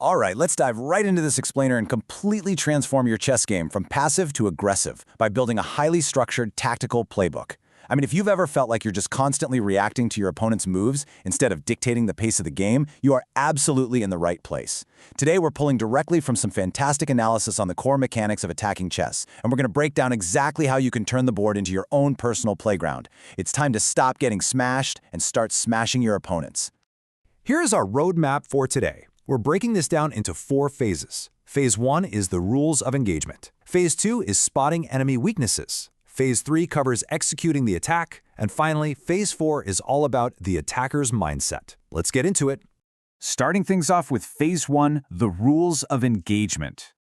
All right, let's dive right into this explainer and completely transform your chess game from passive to aggressive by building a highly structured tactical playbook. I mean, if you've ever felt like you're just constantly reacting to your opponent's moves instead of dictating the pace of the game, you are absolutely in the right place. Today, we're pulling directly from some fantastic analysis on the core mechanics of attacking chess, and we're going to break down exactly how you can turn the board into your own personal playground. It's time to stop getting smashed and start smashing your opponents. Here is our roadmap for today. We're breaking this down into 4 phases. Phase 1 is the rules of engagement. Phase 2 is spotting enemy weaknesses. Phase 3 covers executing the attack. And finally, Phase 4 is all about the attacker's mindset. Let's get into it. Starting things off with Phase 1, the rules of engagement.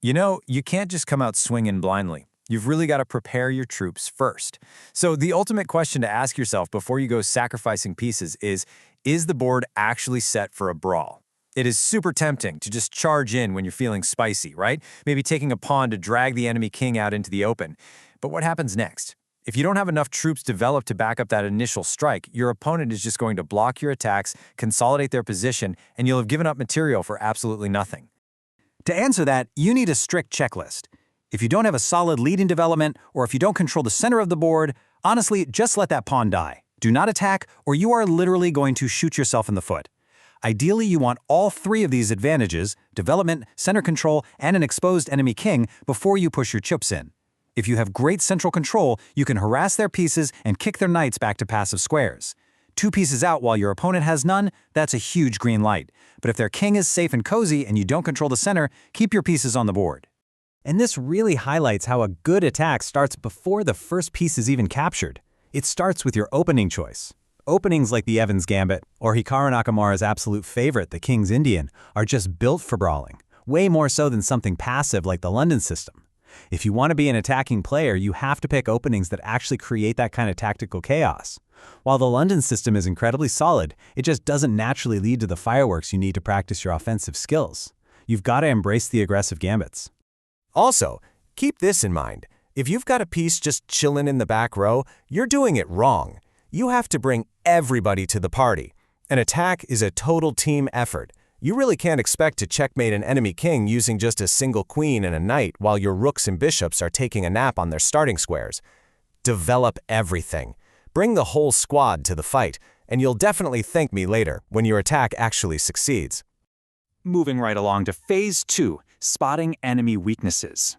You know, you can't just come out swinging blindly. You've really got to prepare your troops first. So the ultimate question to ask yourself before you go sacrificing pieces is the board actually set for a brawl? It is super tempting to just charge in when you're feeling spicy, right? Maybe taking a pawn to drag the enemy king out into the open. But what happens next? If you don't have enough troops developed to back up that initial strike, your opponent is just going to block your attacks, consolidate their position, and you'll have given up material for absolutely nothing. To answer that, you need a strict checklist. If you don't have a solid lead in development, or if you don't control the center of the board, honestly, just let that pawn die. Do not attack, or you are literally going to shoot yourself in the foot. Ideally, you want all 3 of these advantages, development, center control, and an exposed enemy king, before you push your chips in. If you have great central control, you can harass their pieces and kick their knights back to passive squares. 2 pieces out while your opponent has none, that's a huge green light. But if their king is safe and cozy and you don't control the center, keep your pieces on the board. And this really highlights how a good attack starts before the first piece is even captured. It starts with your opening choice. Openings like the Evans Gambit, or Hikaru Nakamura's absolute favorite, the King's Indian, are just built for brawling, way more so than something passive like the London system. If you want to be an attacking player, you have to pick openings that actually create that kind of tactical chaos. While the London system is incredibly solid, it just doesn't naturally lead to the fireworks you need to practice your offensive skills. You've got to embrace the aggressive gambits. Also, keep this in mind. If you've got a piece just chilling in the back row, you're doing it wrong. You have to bring everybody to the party. An attack is a total team effort. You really can't expect to checkmate an enemy king using just a single queen and a knight while your rooks and bishops are taking a nap on their starting squares. Develop everything. Bring the whole squad to the fight, and you'll definitely thank me later when your attack actually succeeds. Moving right along to Phase 2, spotting enemy weaknesses.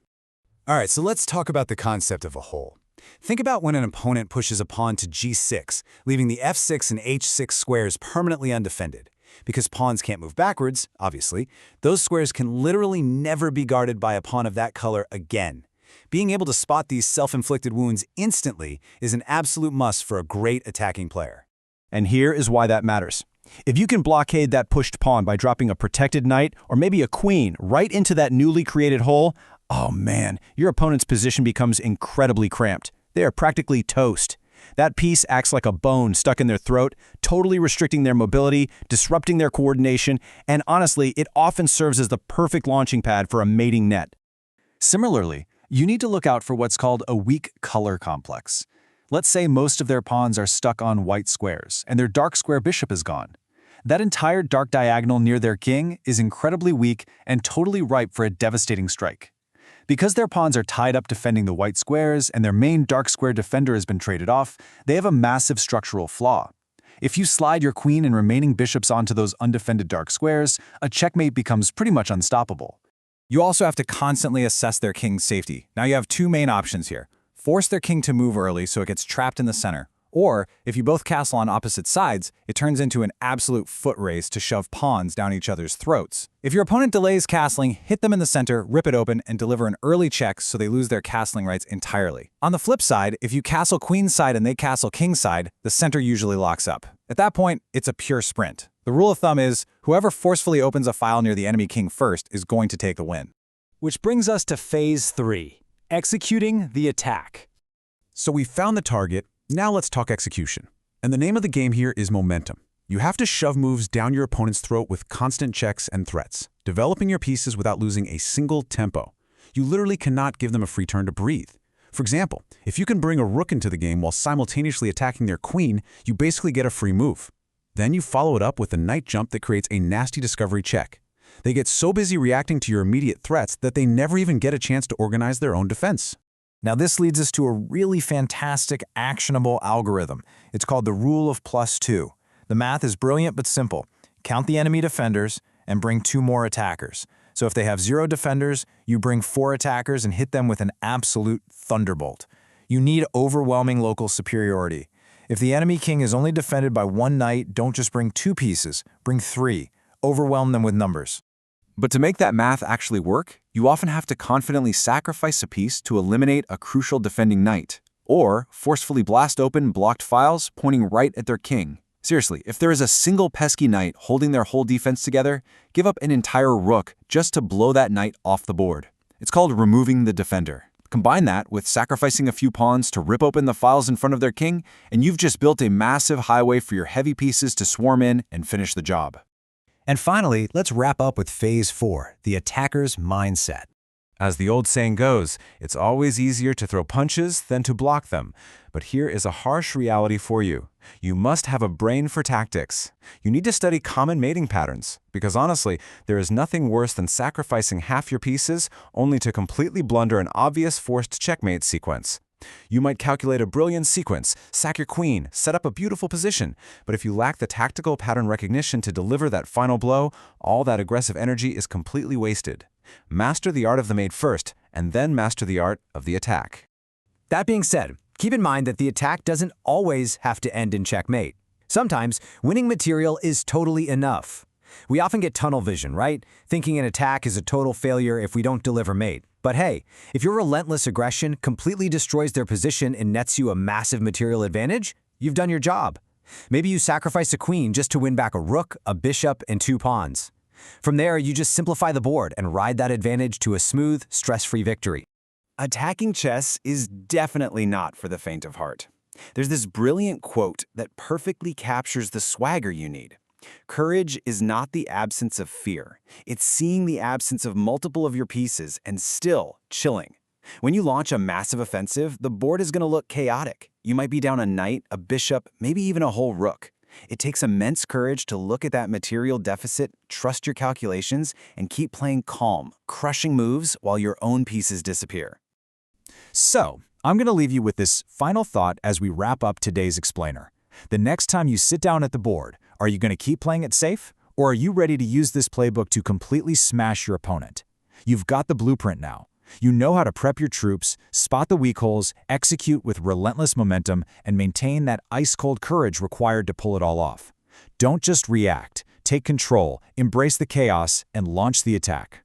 All right, so let's talk about the concept of a hole. Think about when an opponent pushes a pawn to g6, leaving the f6 and h6 squares permanently undefended. Because pawns can't move backwards, obviously, those squares can literally never be guarded by a pawn of that color again. Being able to spot these self-inflicted wounds instantly is an absolute must for a great attacking player. And here is why that matters. If you can blockade that pushed pawn by dropping a protected knight or maybe a queen right into that newly created hole, oh man, your opponent's position becomes incredibly cramped. They are practically toast. That piece acts like a bone stuck in their throat, totally restricting their mobility, disrupting their coordination, and honestly, it often serves as the perfect launching pad for a mating net. Similarly, you need to look out for what's called a weak color complex. Let's say most of their pawns are stuck on white squares, and their dark square bishop is gone. That entire dark diagonal near their king is incredibly weak and totally ripe for a devastating strike. Because their pawns are tied up defending the white squares and their main dark square defender has been traded off, they have a massive structural flaw. If you slide your queen and remaining bishops onto those undefended dark squares, a checkmate becomes pretty much unstoppable. You also have to constantly assess their king's safety. Now you have 2 main options here. Force their king to move early so it gets trapped in the center. Or, if you both castle on opposite sides, it turns into an absolute foot race to shove pawns down each other's throats. If your opponent delays castling, hit them in the center, rip it open, and deliver an early check so they lose their castling rights entirely. On the flip side, if you castle queenside and they castle kingside, the center usually locks up. At that point, it's a pure sprint. The rule of thumb is, whoever forcefully opens a file near the enemy king first is going to take the win. Which brings us to Phase 3, executing the attack. So we found the target. Now let's talk execution. And the name of the game here is momentum. You have to shove moves down your opponent's throat with constant checks and threats, developing your pieces without losing a single tempo. You literally cannot give them a free turn to breathe. For example, if you can bring a rook into the game while simultaneously attacking their queen, you basically get a free move. Then you follow it up with a knight jump that creates a nasty discovery check. They get so busy reacting to your immediate threats that they never even get a chance to organize their own defense. Now this leads us to a really fantastic, actionable algorithm. It's called the rule of +2. The math is brilliant but simple. Count the enemy defenders and bring 2 more attackers. So if they have 0 defenders, you bring 4 attackers and hit them with an absolute thunderbolt. You need overwhelming local superiority. If the enemy king is only defended by 1 knight, don't just bring 2 pieces, bring 3. Overwhelm them with numbers. But to make that math actually work, you often have to confidently sacrifice a piece to eliminate a crucial defending knight, or forcefully blast open blocked files pointing right at their king. Seriously, if there is a single pesky knight holding their whole defense together, give up an entire rook just to blow that knight off the board. It's called removing the defender. Combine that with sacrificing a few pawns to rip open the files in front of their king, and you've just built a massive highway for your heavy pieces to swarm in and finish the job. And finally, let's wrap up with Phase 4, the attacker's mindset. As the old saying goes, it's always easier to throw punches than to block them. But here is a harsh reality for you. You must have a brain for tactics. You need to study common mating patterns, because honestly, there is nothing worse than sacrificing half your pieces only to completely blunder an obvious forced checkmate sequence. You might calculate a brilliant sequence, sack your queen, set up a beautiful position, but if you lack the tactical pattern recognition to deliver that final blow, all that aggressive energy is completely wasted. Master the art of the mate first, and then master the art of the attack. That being said, keep in mind that the attack doesn't always have to end in checkmate. Sometimes, winning material is totally enough. We often get tunnel vision, right? Thinking an attack is a total failure if we don't deliver mate. But hey, if your relentless aggression completely destroys their position and nets you a massive material advantage, you've done your job. Maybe you sacrifice a queen just to win back a rook, a bishop, and 2 pawns. From there, you just simplify the board and ride that advantage to a smooth, stress-free victory. Attacking chess is definitely not for the faint of heart. There's this brilliant quote that perfectly captures the swagger you need. Courage is not the absence of fear. It's seeing the absence of multiple of your pieces and still chilling. When you launch a massive offensive, the board is going to look chaotic. You might be down a knight, a bishop, maybe even a whole rook. It takes immense courage to look at that material deficit, trust your calculations, and keep playing calm, crushing moves while your own pieces disappear. So, I'm going to leave you with this final thought as we wrap up today's explainer. The next time you sit down at the board, are you going to keep playing it safe? Or are you ready to use this playbook to completely smash your opponent? You've got the blueprint now. You know how to prep your troops, spot the weak holes, execute with relentless momentum, and maintain that ice-cold courage required to pull it all off. Don't just react. Take control, embrace the chaos, and launch the attack.